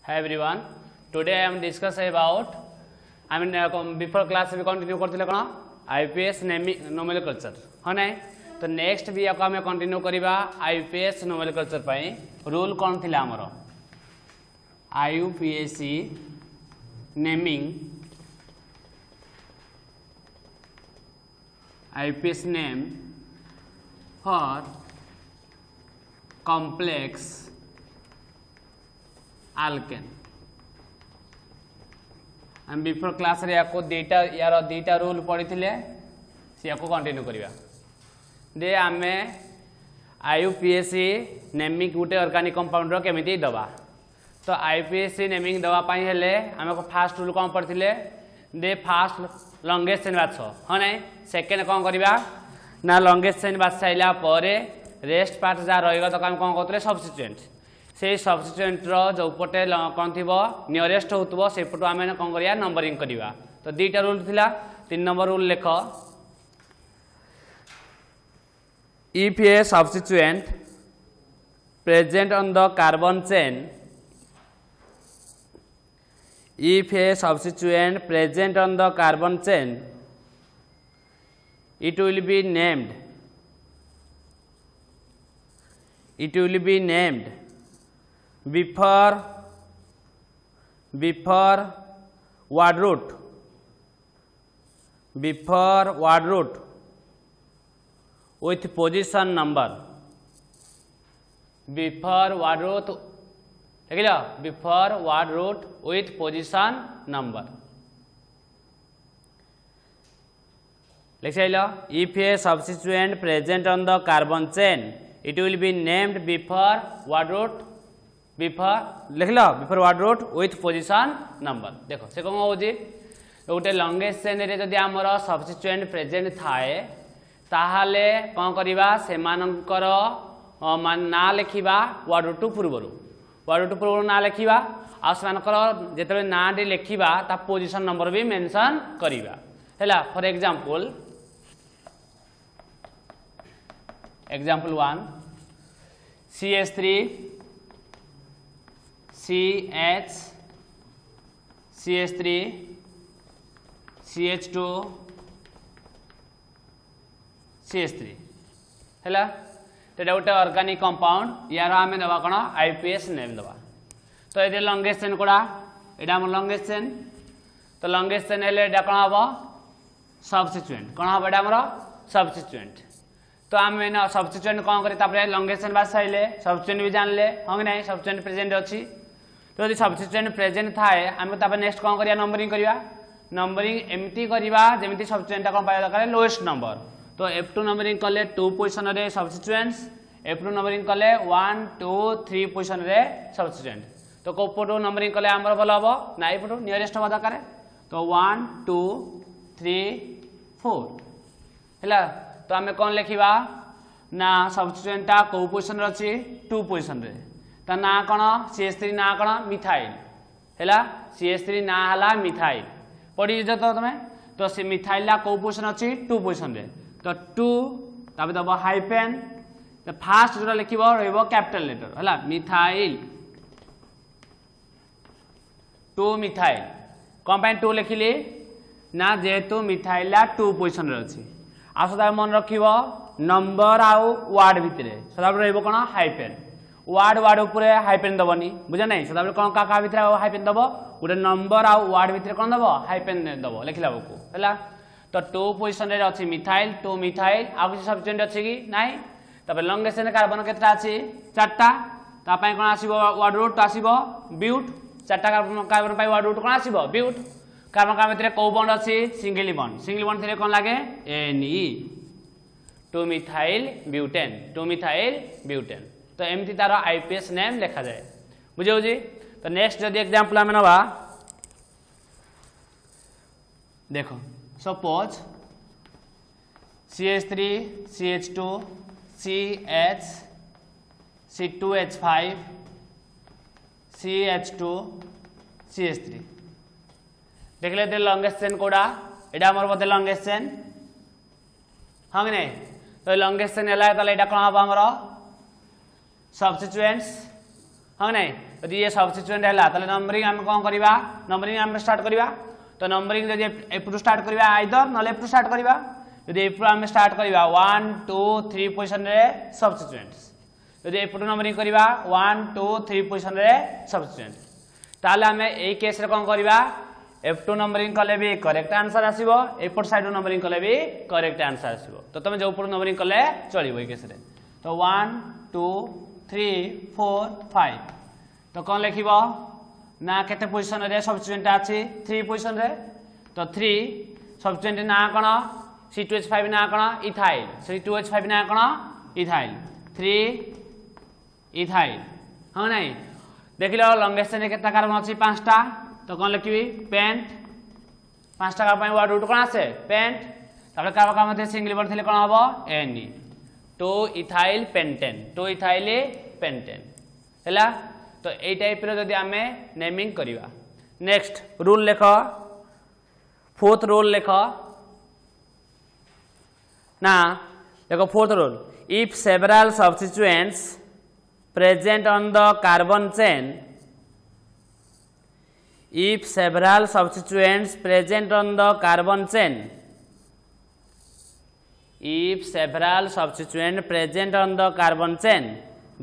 Hi everyone. Today I am discuss about before class we continue करथिले कोन IPS nomenclature ह नै तो next भी आको हम कंटिन्यू करिबा IPS nomenclature पई रूल कोन थिला हमरो IUPAC naming IPS name for complex alkane हम बिफोर क्लास रे याको दीटा रूल पढ़ी थिले से याको कंटिन्यू करिवा दे आमे आईयूपीएसी नेमिंग गुटे ऑर्गेनिक कंपाउंड रो केमिति दबा तो आईयूपीएसी नेमिंग दबा पई हेले आमे को फर्स्ट रूल कोन पढ़थिले दे फर्स्ट लॉन्गेस्ट चेन बाछ ह नै सेकंड कोन करिवा ना लॉन्गेस्ट चेन बाछ साइला परे रेस्ट पार्ट जा रहिगा तो हम कोन करथले सब्स्टिट्यूएंट से सब्स्टिट्यूएंट रो जो पटे कोन थिबो नियरेस्ट होतबो से पटो आमे कोन करिया नंबरिंग करिवा तो दीटा रूल थिला 3 नंबर रूल लेख if a substituent present on the carbon chain if a substituent present on the carbon chain it will be named before word root with position number before word root देखिलो before word root with position number लिखिलो if a substituent present on the carbon chain it will be named before word root लिखिलो before word root with position number देखो से कोन होजी गोटे longest chain रे जदि हमर substituent present थाए ताहाले कोन करिवा से मानकर ना लिखिबा वर्ड रूट पूर्व ना लिखिबा आ मानकर जेतबे ना डी लिखिबा ता पोजीशन नंबर भी मेंशन करिबा हैला for example 1 CH3 CH CH3 CH2 CH3 हैला तो गोटे ऑर्गेनिक कंपाउंड यार आमे दबा कोन आईपीएस नेम दबा तो ए लॉन्गेस्ट चेन कोडा एडा हम लॉन्गेस्ट चेन तो लॉन्गेस्ट चेन हेले एडा कोन हबो सब्स्टिट्यूएंट कोन हबो एडा हमरो सब्स्टिट्यूएंट तो आमे ना सब्स्टिट्यूएंट कोन करी तापरे लॉन्गेस्ट चेन बास आइले सब्स्टिट्यूएंट भी जानले हम नै सब्स्टिट्यूएंट प्रेजेंट अछि तो यदि सब्स्टिट्यूएंट प्रेजेंट थाए आमे तापर नेक्स्ट कोन करिया नंबरिंग एमटी करिवा जेमिति सब्स्टिट्यूएंट कोन पाया दरकार लोएस्ट नंबर तो F2 नंबरिंग कले 2 पोजीशन रे सब्स्टिट्यूएंट्स F2 नंबरिंग कले 1 2 3 पोजीशन रे सब्स्टिट्यूएंट तो कोपटो नंबरिंग कले हमर भलो हबो नाइ पटो नियरेस्ट हबा दरकार तो 1 2 3 4 हैला तो हमें कोन लिखिबा ना सब्स्टिट्यूएंट ता को पोजीशन रे अछि 2 पोजीशन रे ता ना कोन CH3 ना कोन मिथाइल हैला CH3 ना हला मिथाइल पढि जतो तमे तो से मिथाइल ला को पोजीशन अछि 2 पोजीशन रे तो 2 तबे दबो हाइफेन तो फर्स्ट जोरा लिखिबो रहइबो कैपिटल लेटर हला मिथाइल 2 मिथाइल कंपाउंड 2 लिखिली ना जेतु मिथाइल ला 2 पोजीशन रे अछि आ सदा मन रखिबो नंबर आउ वर्ड भितरे सदा रहइबो कोन हाइफेन वर्ड ऊपर हाइफेन दबनी बुझा नै सदा कोन का भितरे हाइफेन दबो गोटे नंबर आउ वर्ड भितरे कोन दबो हाइफेन दबो लिखला बको हला तो 2 पोजीशन रे अछि मिथाइल 2 मिथाइल आ किछ सब्स्टिट्यूएंट अछि कि नै तबे लॉन्गेस्ट चेन कार्बन केतरा अछि 4टा ता पय कोन आसीबो वर्ड रूट आसीबो ब्यूट 4टा कार्बन पय वर्ड रूट कोन आसीबो ब्यूट कार्बन का भितरे को बॉन्ड अछि सिंगल बॉन्ड थिले कोन लागे Ne 2 मिथाइल ब्यूटेन तो एमती तार आईपीएस नेम लिखा जाए बुझे जी तो नेक्स्ट जदि एग्जांपल आमे नबा देखो suppose CH3 CH2 CH C2H5 CH2 CH3 देखले ते लॉन्गेस्ट चेन कोडा एडा हमर बदे लॉन्गेस्ट चेन हां नै तो लॉन्गेस्ट चेन एला तले एडा कोन हबो हमरो substituents हाँ नहीं यदि ये सब्स्टिट्यूएंट है ताले नंबरिंग आम कौन करवा नंबरिंग आम स्टार्ट करवा तो नंबरिंग जब एपटू स्टार्ट करवा आइदर ना एपटू स्टार्ट करवा जब एपटू आम स्टार्ट करवा 1 2 3 पोजिशन रे सब्स्टिट्यूएंट्स जब एपटू नंबरिंग करवा 1 2 3 पोजिशन रे सब्स्टिट्यूएंट ताले आम ए केस रे कौन करवा F2 नंबरिंग कले भी करेक्ट आंसर आसीबो एपट साइड नंबरिंग कले भी करेक्ट आंसर आसीबो तो तुम जो ऊपर नंबरिंग कले चलिबो ए केस रे तो 1 2 3 4 5 तो कौन लिखिबो ना केते पोजीशन रे सब्स्टिट्यूएंट अछि 3 पोजीशन रे तो 3 सब्स्टिट्यूएंट ना कोन C2H5 ना कोन इथाइल C2H5 ना कोन इथाइल 3 इथाइल हां नहीं देखिलो लॉन्गेस्ट चेन केता कार्बन अछि 5टा तो कौन लिखी पेंट 5टा कार्बन वर्ड रूट कौन आसे पेंट तापर कार्बन का मध्य सिंगल बॉन्ड थिले कौन हबो Ni 2 ethyl pentane 2 ethyl pentane हैला तो ए टाइप रो जदी हमें नेमिंग करिवा नेक्स्ट रूल लेखो फोर्थ रूल लेखो ना देखो fourth rule if several substituents present on the carbon chain if several substituents present on the carbon chain if several substituents present on the carbon chain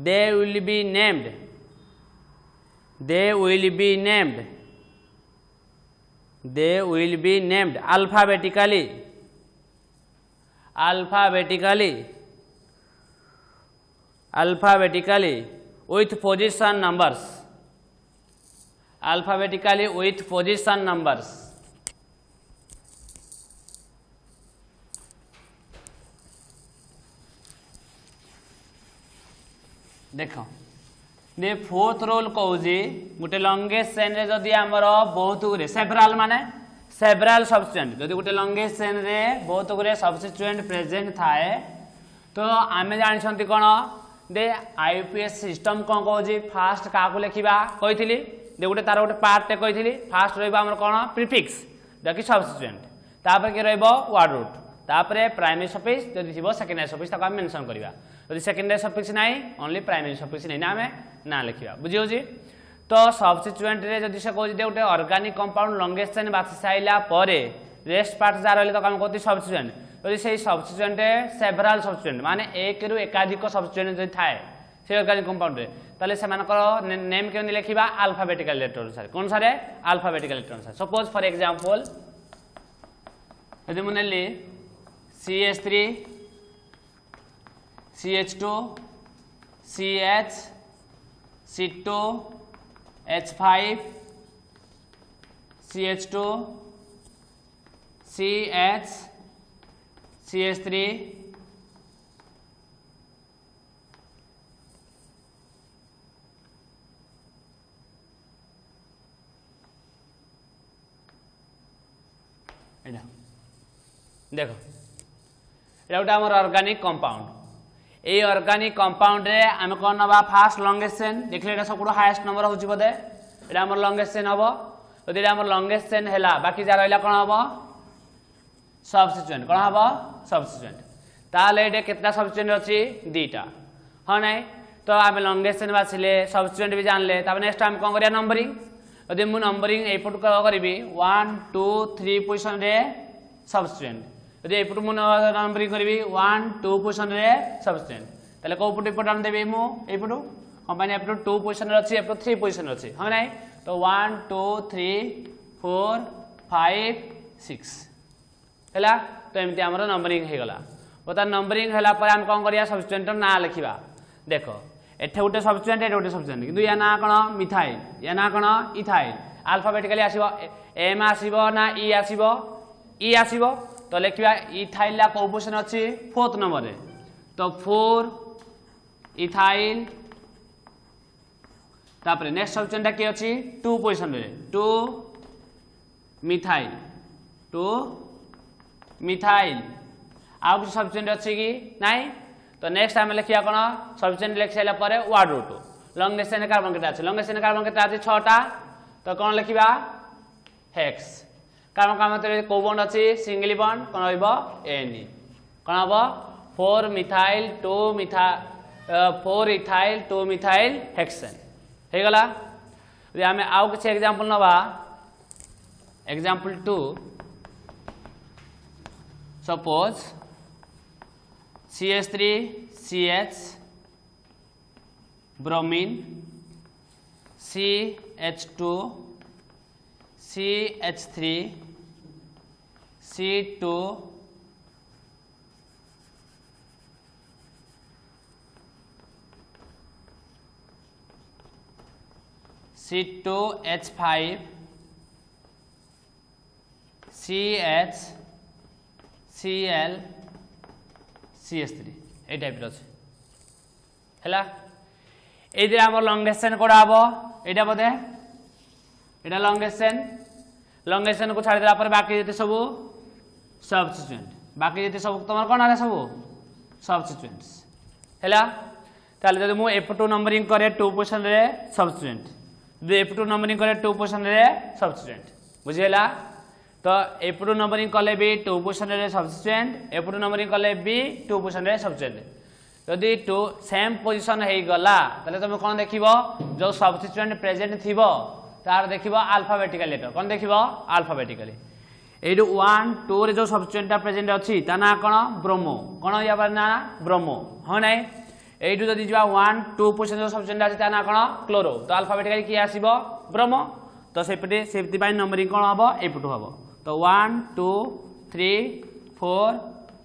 they will be named alphabetically with position numbers alphabetically with position numbers देखो ने fourth rule कहूजी गोटे longest chain रे जदी हमर बहुत गुरे several माने several substituent जदी गोटे लॉन्गेस्ट चेन रे बहुत गुरे सब्स्टिट्यूएंट प्रेजेंट थाए तो आमे जानिसंती कोन दे आईपीएस सिस्टम कोन कहूजी फास्ट काकू लिखिबा कहिथिली दे गोटे तार गोटे पार्ट टे कहिथिली फास्ट रहइबा हमर कोन प्रीफिक्स जकी सब्स्टिट्यूएंट तापर के रहइबो वर्ड रूट तापर प्राइमरी सफिक्स जदी थिबो सेकेंडरी सफिक्स ताको हम मेंशन करबा जदी सेकेंडरी सफिक्स नाही ओनली प्राइमरी सफिक्स नै ना हमें ना लिखिबा बुझियो जी तो सब्स्टिट्यूएंट रे जदी से कहूजी दे गोटे ऑर्गेनिक कंपाउंड लॉन्गेस्ट चेन बाछि साइला परे रेस्ट पार्ट जा रहले तो हम कहती सब्स्टिट्यूएंट जदी सेही सब्स्टिट्यूएंट सेवरल सब्स्टिट्यूएंट माने एक रु एकाधिक सब्स्टिट्यूएंट जदी थाए से ऑर्गेनिक कंपाउंड रे ताले से मानकर नेम केन लिखिबा अल्फाबेटिकल लेटर अनुसार कोन सारे अल्फाबेटिकल लेटर अनुसार सपोज फॉर एग्जांपल यदि मुनेली CH3 CH2 CH C2 H5 CH2 CH CH3 देखो ये गोटे आम ऑर्गेनिक कंपाउंड ये ऑर्गेनिक कंपाउंड रे आम कौन नवा फास्ट लॉन्गेस्ट चेन देखले एटा सबको हाईएस्ट नंबर होची बदे एटा हमर लॉन्गेस्ट चेन हबो यदि एटा हमर लॉन्गेस्ट चेन हैला बाकी जा रहला कोन हबो सब्स्टिट्यूएंट कोन हबो सब्स्टिट्यूएंट ताले एटा केतना सब्स्टिट्यूएंट अछि दीटा हां नै तो आम लॉन्गेस्ट चेन बाछिले सब्स्टिट्यूएंट भी जानले तब नेक्स्ट हम कोन करिया नंबरिंग यदि मु नंबरिंग एपट करबी 1 2 3 पोजीशन रे सब्स्टिट्यूएंट यदि एपट मु नंबरिंग करबी 1 2 पोजीशन रे सब्स्टिट्यूएंट तले को पुट इम्पोर्टेंट देबे मु एपट कंपानी एपट 2 पोजीशन रे अछि एपट 3 पोजीशन रे अछि हां नै तो 1 2 3 4 5 6 हैला तो एमती हमर नंबरिंग हे गला बता नंबरिंग हैला पर हम कोन करिया सब्स्टिट्यूएंट ना लिखिबा देखो एठे गोटे सब्स्टिट्यूएंट एठे गोटे सब्स्टिट्यूएंट किंतु या ना कोन मिथाइल या ना कोन इथाइल अल्फाबेटिकली आसीबो एम आसीबो ना ई आसीबो ई आसीबो तो लिखिबा इथाइल ला को पोजीशन अछि 4th नंबर रे तो 4 इथाइल तापर नेक्स्ट सब्स्टिट्यूएंट के अछि 2 पोजीशन रे 2 मिथाइल 2 मिथाइल आ कुछ सब्स्टिट्यूएंट अछि कि नाही तो नेक्स्ट हम लिखिया कोन सब्स्टिट्यूएंट लिख साइला परे word root longest chain carbon केटा अछि लॉन्गेस्ट चेन कार्बन केटा अछि 6टा तो कोन लिखिबा हेक्स कार्बन का मतलब को बॉन्ड अछि सिंगल बॉन्ड कोन होइबो Ni कोन होबो 4 मिथाइल 2 मिथा 4 इथाइल 2 मिथाइल हेक्सेन हे गला रे हमें आउ किसी एग्जांपल नबा example 2 suppose CH3 CH bromine CH2 CH3 C2 C2H5 CH Cl CH3 ए टाइप रो छै हला ए जे हमर लॉन्गेस्ट चेन कोडा आबो एटा बोधे एटा लॉन्गेस्ट चेन को छाड़ देला पर बाकी जते सब सबस्टिट्यूएंट बाकी जते सब तमर कोन आले सब सबस्टिट्यूएंट्स हला ताले जदि मु F2 नंबरिंग करे 2 पोजीशन रे सबस्टिट्यूएंट जदि F2 नंबरिंग करे 2 पोजीशन रे सबस्टिट्यूएंट बुझियला तो F2 नंबरिंग कले भी 2 पोजीशन रे सबस्टिट्यूएंट F2 नंबरिंग कले भी 2 पोजीशन रे सबस्टिट्यूएंट यदि 2 सेम पोजीशन हे गला तले तुम कोन देखिबो जो सबस्टिट्यूएंट प्रेजेंट थिबो तार देखिबो अल्फाबेटिकल लेटर कोन देखिबो अल्फाबेटिकली ए 1 2 रे जो सबस्टिट्यूएंट प्रेजेंट अछि ता ना कोन ब्रोमो कोन या पर ना ब्रोमो हो नै एडु जदि जवा 1 2 पोजीशन जो सबस्टिट्यूएंट अछि ता ना कोन क्लोरो तो अल्फाबेटिकली की आसीबो ब्रोमो तो सेपटे सेफ्टी बाय नंबरिंग कोन हबो F2 हबो तो 1 2 3 4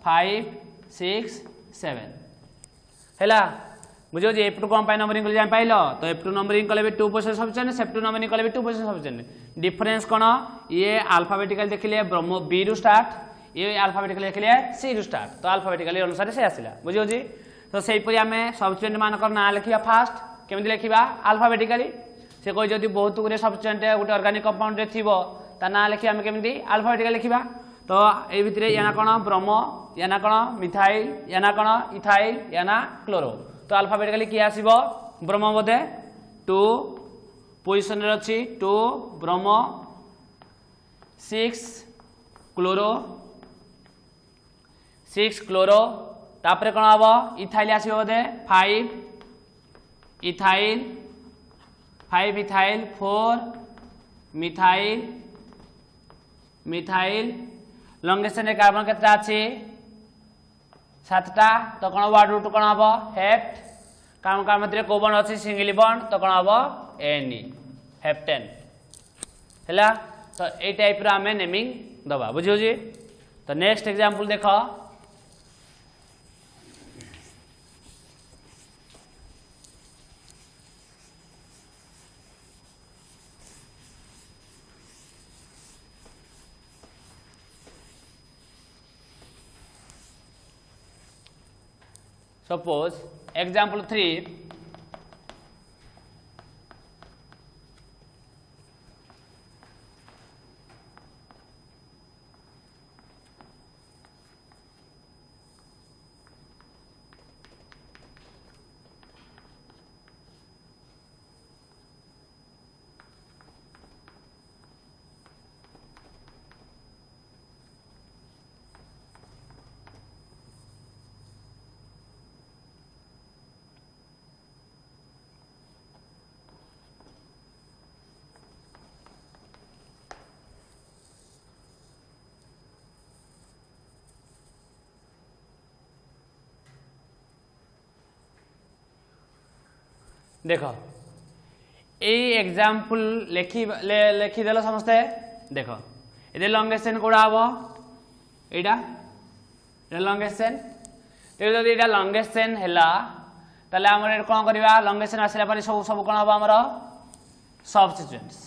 5 6 7 हैला बुझो जे F2 कोन पाई नंबरिंग जाय पाइलो तो F2 नंबरिंग कले भी 2 पोजीशन सबस्टिट्यूएंट F2 नंबरिंग कले भी 2 पोजीशन सबस्टिट्यूएंट डिफरेंस कोन ये अल्फाबेटिकल देखिले ब्रोमो बी रु स्टार्ट ये अल्फाबेटिकल देखिले सी रु स्टार्ट तो अल्फाबेटिकली अनुसार से आसिला बुझियो जी तो सेही परि हमें सबस्टिट्यूएंट मानकर ना लिखिबा फास्ट केमिति लिखिबा अल्फाबेटिकली से कोई जदि बहुत गुरे सबस्टिट्यूएंट गोटे ऑर्गेनिक कंपाउंड रे थिबो ता ना लिखि हम केमिति अल्फाबेटिकली लिखिबा तो ए भितरे याना कोन ब्रोमो याना कोन मिथाइल याना कोन इथाइल याना क्लोरो तो अल्फाबेटिकली की आसीबो ब्रोमो बोधे 2 पोजीशन रे अछि 2 ब्रोमो 6 क्लोरो तापरे कोन आबो इथाइल आसीबो बोधे 5 ethyl 5 ethyl 4 methyl longest chain carbon केतना अछि 7टा तो कोन वर्ड रूट कोन हबो हेप्ट कार्बन कार्बन मध्य को बॉन्ड अछि सिंगल बॉन्ड तो कोन हबो Ne हेप्टेन हैला तो ए टाइप रा हमें नेमिंग दबा बुझियो जी तो नेक्स्ट एग्जांपल देखो Suppose example 3 देखो ए एग्जांपल लेखि देलो समस्ते देखो ए लॉन्गेस्ट चेन कोडा हबो एटा ए लॉन्गेस्ट चेन ते जदि एटा लॉन्गेस्ट चेन हैला तले हमर कोन करबा लॉन्गेस्ट चेन आसिला पर सब कोन हबो हमर सबस्टिट्यूएंट्स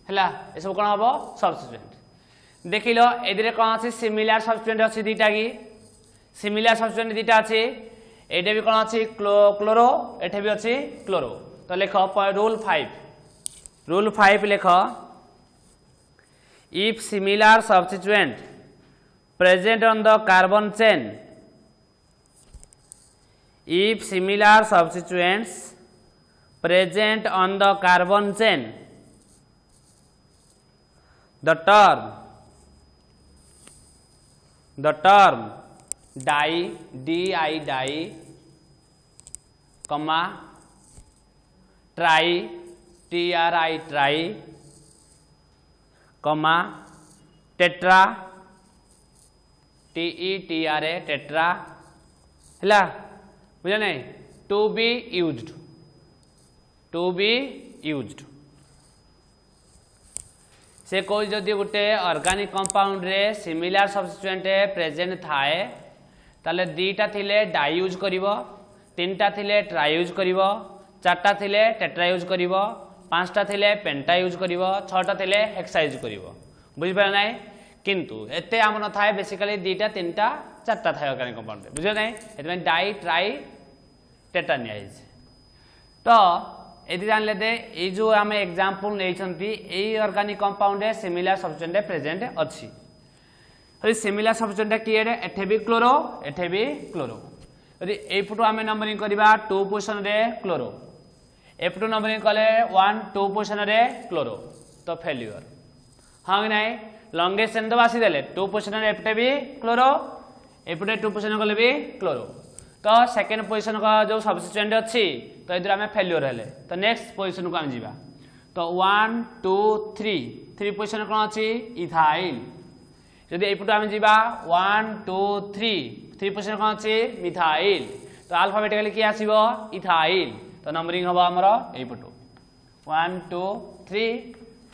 हैला ए सब कोन हबो सबस्टिट्यूएंट देखिलो एदिरे कोन अछि सिमिलर सबस्टिट्यूएंट अछि दीटा की सिमिलर सबस्टिट्यूएंट दीटा अछि एटे भी कोन अछि क्लोरो एटे भी अछि क्लोरो तो लेखो रूल 5 लेखो if similar substituent present on the carbon chain if similar substituents present on the carbon chain the term di comma try TRI try कमा टेट्रा TETRA टेट्रा है बुझे नहीं टू बी यूज्ड से कौन जदि गोटे ऑर्गेनिक कंपाउंड रे similar substituent present थाए ताले दीटा थिले डाई यूज करिवो तीनटा थिले ट्राई यूज करिवो चारटा थिले टेट्रा यूज करिवो पांचटा थिले पेंटा यूज करिवो छटा थिले हेक्सा यूज करिवो बुझि पार नै किंतु एते आम न थाए बेसिकली दीटा तीनटा चारटा थाए ऑर्गेनिक कंपाउंड बुझे नै एतमे डाई ट्राई टेट्रा निया तो ये जान लेते ये जो आम एग्जांपल नहीं organic compound similar substituent present अच्छी सिमिलर सब्स्टिट्यूएंट किए एठे भी क्लोरो एठे भी क्लोरो यदि एपटू आम नंबरिंग करवा 2 पोजिशन रे क्लोरो एपटू नंबरिंग कले 1 2 पोजिशन रे क्लोरो तो फेल्यूर हाँ कि नहीं लंगेस्ट चेन तो आसीदेले 2 पोजिशन रे एपटे भी क्लोरो एपटे 2 पोजिशन कले भी क्लोरो तो सेकेंड पोजिशन का जो सब्स्टिट्यूएंट अच्छी तो इधर आम फेल्यूर हेले तो नेक्स्ट पोजिशन को आम जीवा तो 1 2 3 पोजिशन कौन अच्छी इथाइल जदि एपटू आम जीवा 1 2 3 पोजिशन कौन अच्छी मिथाइल तो अल्फाबेटिकली किए आसीबो इथाइल तो नंबरिंग हम आमर एपटू 1 2 3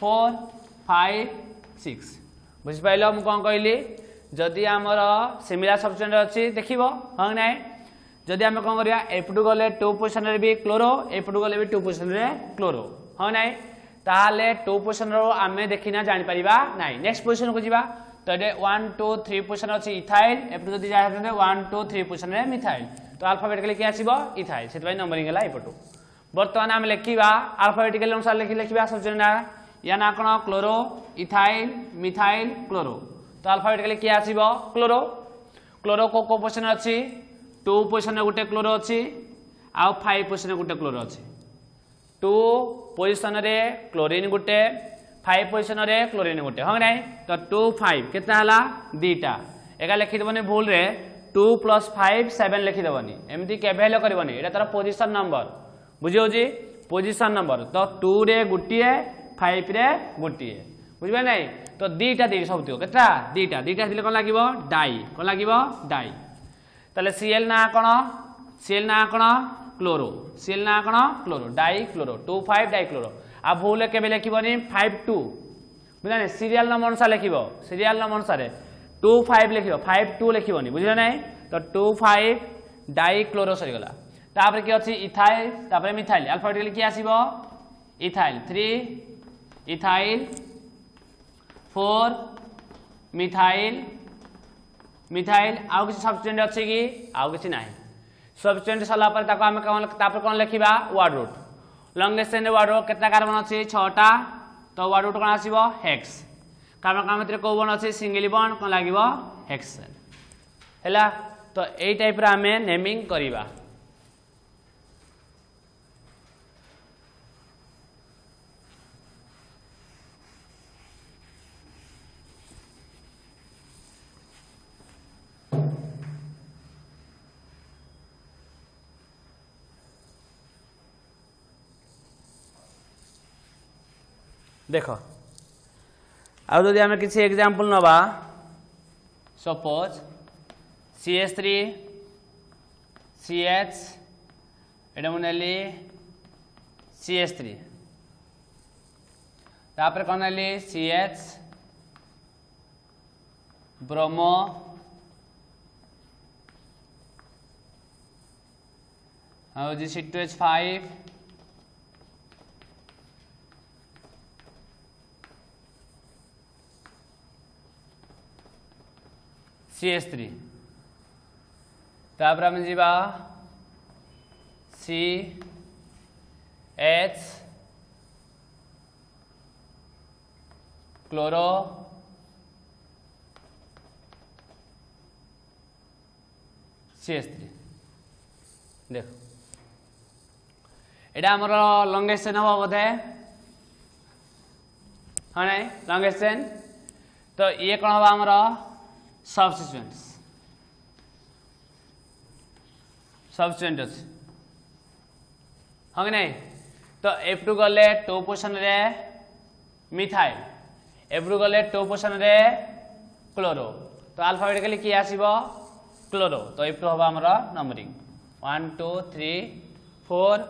4 5 6 बुझिपाइल मु कौन कहली जदि आमर सिमिलर सब्स्टिट्यूएंट अच्छी देखिबो हाँ ना जदि आम कौन करिया एपटू गले 2 पोजिशन रे भी क्लोरो एपटू गले भी 2 पोजिशन रे क्लोरो हाँ ना ताले 2 पोजिशन रो आमे देखिना जानि परिबा नाही नेक्स्ट पोजिशन को जीवा तो ये 1 2 3 पोजिशन अछि इथाइल एपटू जदि जाय 1 2 3 पोजिशन रे मिथाइल तो अल्फाबेटिकली कि आसीबो इथाइल सेतबाई नंबरिंग हला एपटू वर्तमान आम लिखिबा अल्फाबेटिकली अनुसार लिखिबा सब्स्टिट्यूएंट या ना कोन क्लोरो इथाइल मिथाइल क्लोरो तो अल्फाबेटिकली कि आसीबो क्लोरो क्लोरो को पोजिशन अछि 2 पोजिशन गोटे क्लोरो अच्छी आउ 5 पोजिशन गोटे क्लोरो अच्छी 2 पोजिशन रे क्लोरीन गोटे 5 पोजिशन रे क्लोरीन गोटे हाँ ना तो 2 5 केता हला दीटा एका लिखिदेवनी भूल रे 2 + 5 7 लिखिदेवनी एमती केबे हेले करबनी एटा तार पोजिशन नंबर बुझियो जी पोजिशन नंबर तो 2 रे गोटिए 5 रे गोटिए बुझबे नै तो दीटा दे सब दियो केता दीटा दिले कोन लागिवो डाई ताले Cl ना कौन क्लोरो Cl ना कौन chloro die chloro 2 5 die chloro आ भूल के लिखबनी 5 2 बुझा नहीं सीरियल नंबर अनुसार लिख सीरियल नंबर अनुसार 2 5 लिख 5 2 लिखबनी बुझल ना तो 2 5 डाई क्लोरो सरीगला तापर कि अछि इथाइल तापर मिथाइल अल्फाबेटिकली कि आसीबो इथाइल 3 इथाइल 4 मिथाइल मिथाइल आउ किसी सब्स्टिट्यूएंट अच्छी कि आउ किसी नहीं सब्स्टिट्यूएंट सरला पर ताको आमे कौन लिखा word root longest chain word root केतना कार्बन अच्छी 6टा तो वर्ड रूट कौन आसीबो हेक्स कार्बन का भितर को बॉन्ड अच्छी सिंगल बॉन्ड कौन लागिबो हेक्स हैला तो एई टाइप रा आमे नेमिंग करिबा देख आउ जदि आम किसी एग्जांपल नवा सपोज CH3 CH एटा मु नेली CH3 तापर कोन नेली CH ब्रोमो आउ जी C2H5 CH3 तापर हम जीवा CH क्लोरो CH3 देख एटा हमर लॉन्गेस्ट चेन हो बोधे हाँ नहीं लॉन्गेस्ट चेन तो ये कौन हम हमर सब्स्टिट्यूएंट अच्छे हाँ कि नहीं तो F2 गले 2 पोजिशन रे मिथाइल F2 गले 2 पोजिशन रे क्लोरो तो अल्फाबेटिकली कि आसीबो क्लोरो तो F2 होबा हमर नंबरिंग 1 2 3 4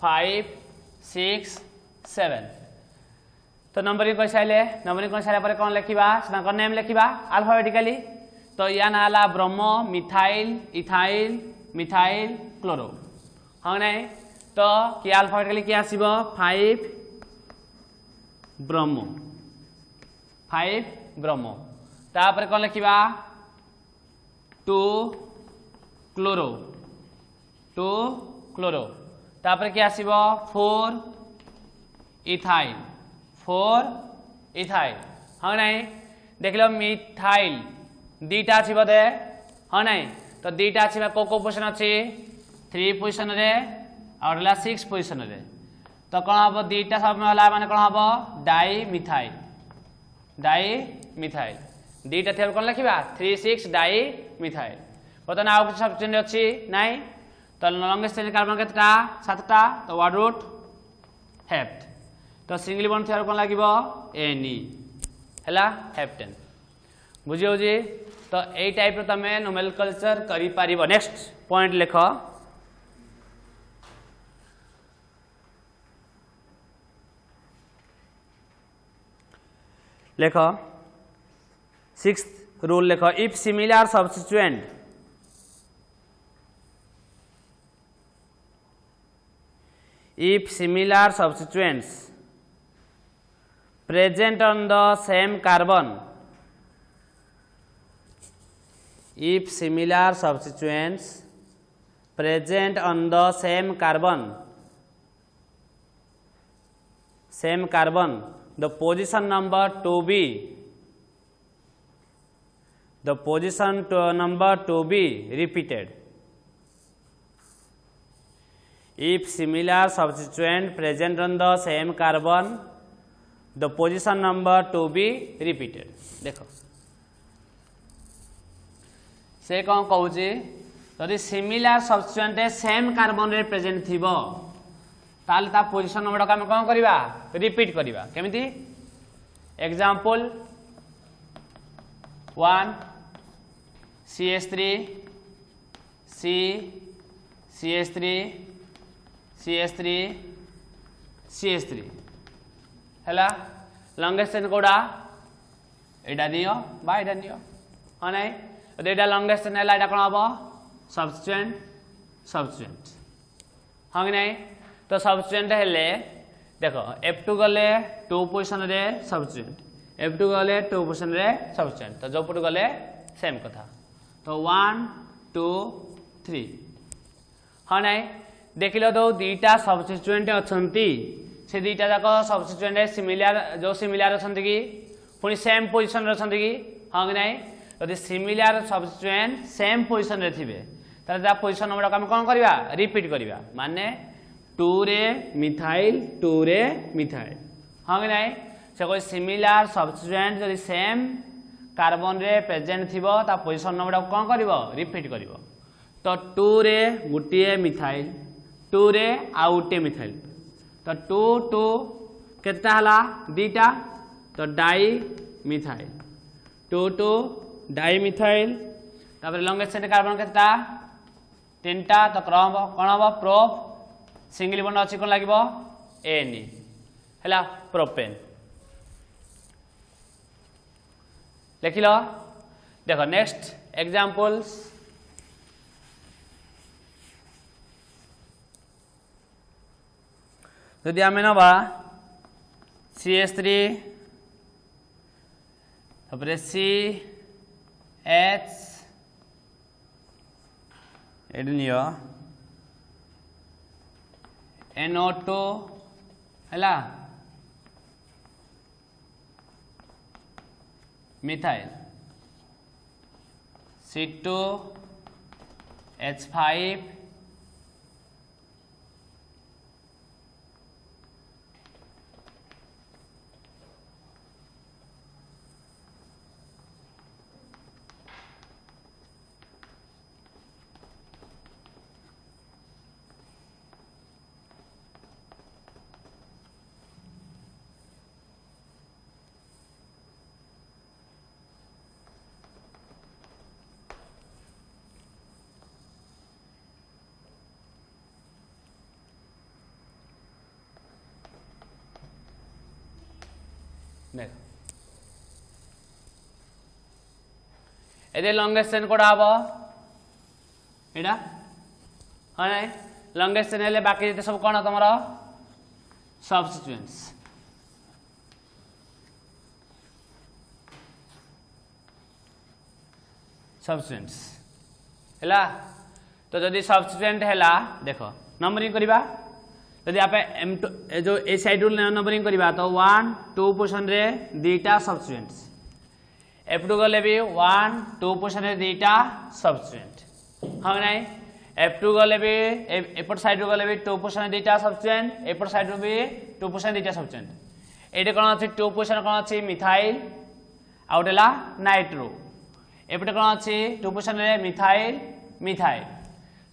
5 6 7 तो नंबरिंग कर साइले नंबरिंग कर साइले पर कोन लिखिबा सना नेम लिखिबा अल्फाबेटिकली तो या नाला bromo methyl ethyl methyl chloro हाँ नहीं तो कि अल्फाबेटिकली कि आसीबो 5 ब्रोमो 5 ब्रोमो तापर कोन लिखिबा 2 क्लोरो 2 क्लोरो तापर कि आसीबो 4 इथाइल 4 इथाइल हाँ नहीं देख लो मिथाइल दीटा अच्छी बोधे हाँ नहीं तो दीटा अच्छी को पोजिशन अच्छी 3 पोजिशन रे और 6 पोजिशन रे तो कौन हम दीटा सब में माने कौन हम डाई मिथाइल दीटा थे कौन लिखा 3 6 डाई मिथाइल बर्तमान आउ कि सब्सटेंस अच्छी नाई तो लॉन्गेस्ट चेन कार्बन केतटा 7टा तो वर्ड रूट हेप्ट तो सिंगल बॉन्ड थे कौन लगे एनी है हेप्टेन बुझी होजी तो यही टाइप तुम नोमेनक्लेचर करि पारिबो नेक्स्ट पॉइंट लिख लिख 6th रूल लिख if similar substituents present on the same carbon if similar substituents present on the same carbon the position number to be repeated if similar substituent present on the same carbon the position number to be repeated देखो से कौन कहूँ यदि similar सब्सटेंट same carbon रे present थिबो ताले ता position number का कौन करबा रिपीट करबा केमिति example 1 CH3 C CH3 CH3 CH3 हैला लॉन्गेस्ट चेन कोडा एडा दियो बा एडा दियो हां नहीं तो एडा लॉन्गेस्ट चेन हैला एडा कोन हबो सब्स्टिट्यूएंट हां कि नहीं तो सब्स्टिट्यूएंट हेले देखो F2 गले 2 पोजीशन रे सब्स्टिट्यूएंट F2 गले 2 पोजीशन रे सब्स्टिट्यूएंट तो जो पट गले सेम कथा तो 1 2 3 हां नहीं देखिलो तो दीटा सब्स्टिट्यूएंट अछंती से दीटा जाक सब्स्टिट्यूएंट सिमिलर जो सिमिलर अछंती कि पुनी सेम पोजीशन रे अछंती कि हां कि नहीं यदि सिमिलर सब्स्टिट्यूएंट सेम पोजीशन रे थिबे ताले जा पोजीशन नंबर का हम कोन करबा रिपीट करबा माने 2 रे मिथाइल 2 रे मिथाइल हां कि नहीं से कोई सिमिलर सब्स्टिट्यूएंट यदि सेम कार्बन रे प्रेजेंट थिबो ता पोजीशन नंबर को कोन करबो रिपीट करबो तो 2 रे गुटिए मिथाइल 2 रे आउटे मिथाइल तो 2 2 केतना हला दीटा तो डाई मिथाइल 2 2 डाई मिथाइल तापर लॉन्गेस्ट चेन कार्बन केतना 3टा तो क्रम कोन हबो प्रोप सिंगल बॉन्ड अछि कोन लागिबो एनी हला प्रोपेन लिखिलो देखो नेक्स्ट एग्जांपल्स यदि आम नवा CH3 तापर CH एडनियो NO2 हैला मिथाइल C2 H5 देख ये लंगेस्ट चेन कोड़ा हम एटा हाँ ना लंगेस्ट चेन हेले बाकी सब कौन तुम सबस्टिट्यूएंट्स सबस्टिट्यूएंट्स हैला तो जदि सबस्टिट्यूएंट हैला देखो नंबरिंग करबा जदि आप m2 जो ए साइड रूल नंबरिंग करबा तो 1 2 पोजीशन रे दीटा सबस्टिट्यूएंट्स f2 गले भी 1 2 पोजीशन रे दीटा सबस्टिट्यूएंट हां नै f2 गले भी एपट साइड गले भी 2 पोजीशन रे दीटा सबस्टिट्यूएंट एपट साइड भी 2 पोजीशन दीटा सबस्टिट्यूएंट एटे कोन अछि 2 पोजीशन कोन अछि मिथाइल आउटेला नाइट्रो एपटे कोन अछि 2 पोजीशन रे मिथाइल मिथाइल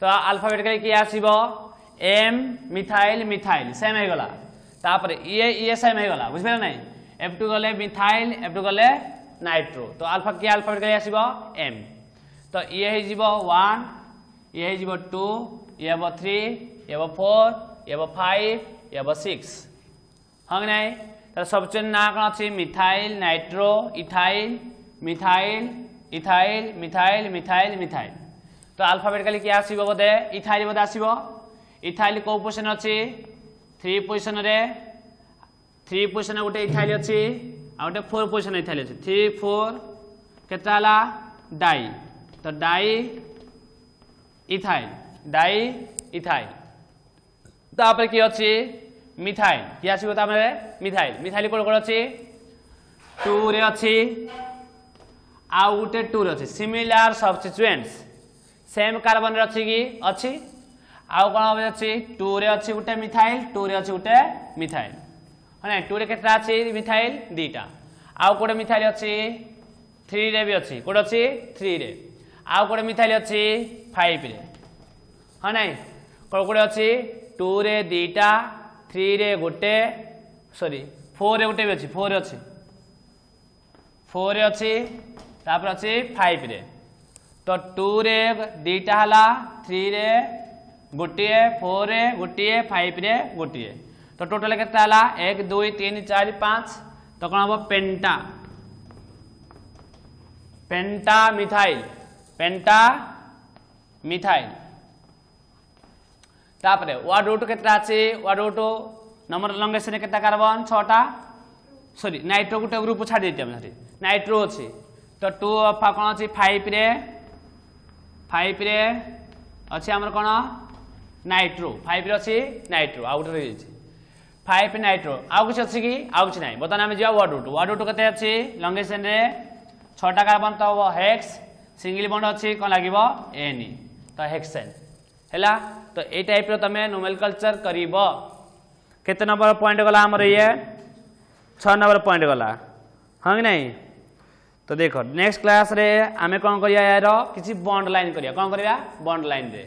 तो अल्फाबेटिकली की आसीबो m मिथाइल मिथाइल सेम हे गला तापर ये सेम हे गला बुझबे नै f2 गले मिथाइल f2 गले नाइट्रो तो अल्फा की अल्फाबेटिकली आसीबो m तो ये हे जीवो 1 ये हे जीवो 2 ये हेबो 3 ये हेबो 4 ये हेबो 5 ये हेबो 6 हंग नै त सबस्टिट्यूएंट ना कोन अछि methyl nitro ethyl methyl ethyl methyl methyl methyl तो अल्फाबेटिकली क्या आसीबो बोधे इथाइल बोधे आसीबो इथाइल को पोजीशन अछि 3 पोजीशन रे 3 पोजीशन गोटे इथाइल अछि आ गोटे 4 पोजीशन इथाइल अछि 3 4 केता हला डाई तो डाई इथाइल तापर की अछि मिथाइल की आसीबो तापर मिथाइल मिथाइल कोन कोन अछि 2 रे अछि आ गोटे 2 रे अछि सिमिलर सब्स्टिट्यूएंट्स सेम कार्बन रे अछि की अछि आउ कोन होबे अछि 2 रे अछि गोटे मिथाइल 2 रे अछि गोटे मिथाइल हने 2 रे केतना अछि मिथाइल दीटा आउ कोडे मिथाइल अछि 3 रे भी अछि कोड अछि 3 रे आउ कोडे मिथाइल अछि 5 रे हने कोडे अछि 2 रे दीटा 3 रे गोटे सॉरी 4 रे गोटे भी अछि 4 रे अछि 4 रे अछि तापर अछि 5 रे तो 2 रे दीटा हला 3 रे गोटे 4 रे गोटे 5 रे गोटे तो टोटल केता हला 1 2 3 4 5 तो कोन हो पेंटा मिथाइल तापर वाड रूट केता अछि वाड रूट नंबर लंगेस्ट ने केता कार्बन 6टा सॉरी नाइट्रो गोटे ग्रुप छाड़ देती हम नाइट्रो अछि तो 2 अफा कोन अछि 5 रे अच्छे हमर कोन नाइट्रो 5 रे अछि नाइट्रो आउट रे अछि 5 नाइट्रो आउ कुछ अछि की आउ कुछ नाही बतन हम जिया वाड रूट कते अछि लंगेस्ट रे 6टा कार्बन तो हेक्स सिंगल बॉन्ड अछि कोन लागिवो एनी तो हेक्सेन हैला तो ए टाइप रो तमे नोमेनक्लेचर करिवो केते नंबर पॉइंट गला हमर ये 6 नंबर पॉइंट गला हां कि नहीं तो देखो नेक्स्ट क्लास रे आमे कोन करिया यार किछि बॉन्ड लाइन करिया कोन करिया बॉन्ड लाइन रे